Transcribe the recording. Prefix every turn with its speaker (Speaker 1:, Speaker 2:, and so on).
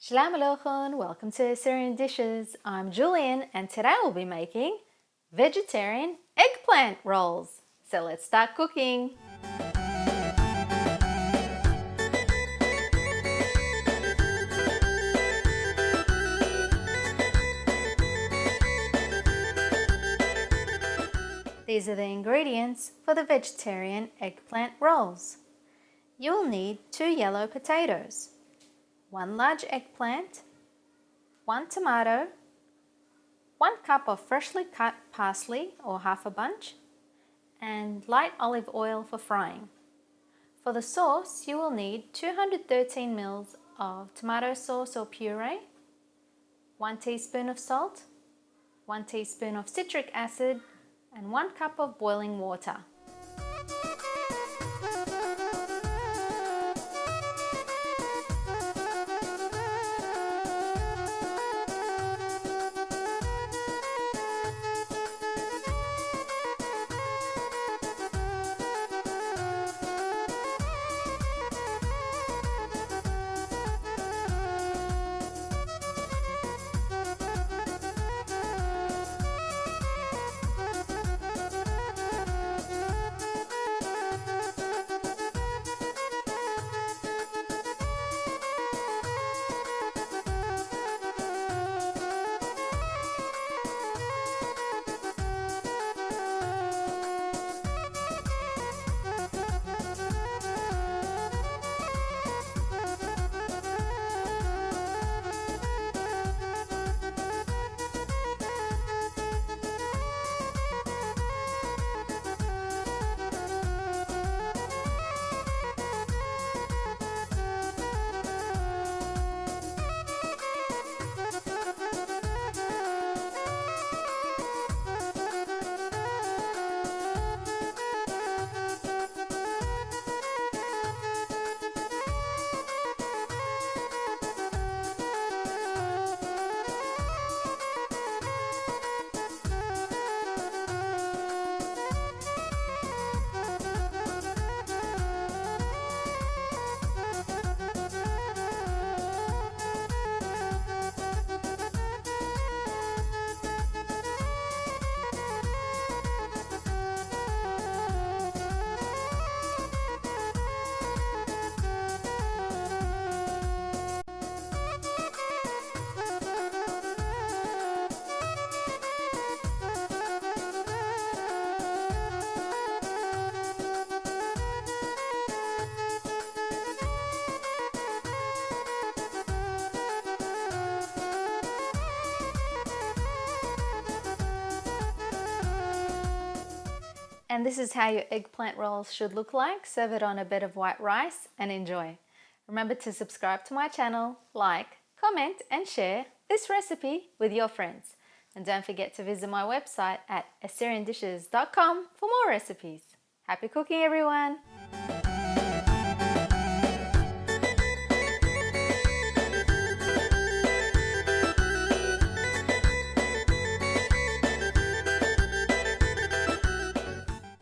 Speaker 1: Shalom Aleichem, welcome to Assyrian Dishes. I'm Julian and today we'll be making vegetarian eggplant rolls. So let's start cooking. These are the ingredients for the vegetarian eggplant rolls. You will need 2 yellow potatoes, 1 large eggplant, 1 tomato, 1 cup of freshly cut parsley or half a bunch, and light olive oil for frying. For the sauce, you will need 213 ml of tomato sauce or puree, 1 teaspoon of salt, 1 teaspoon of citric acid, and 1 cup of boiling water. And this is how your eggplant rolls should look like. Serve it on a bed of white rice and enjoy. Remember to subscribe to my channel, like, comment and share this recipe with your friends. And don't forget to visit my website at assyriandishes.com for more recipes. Happy cooking, everyone!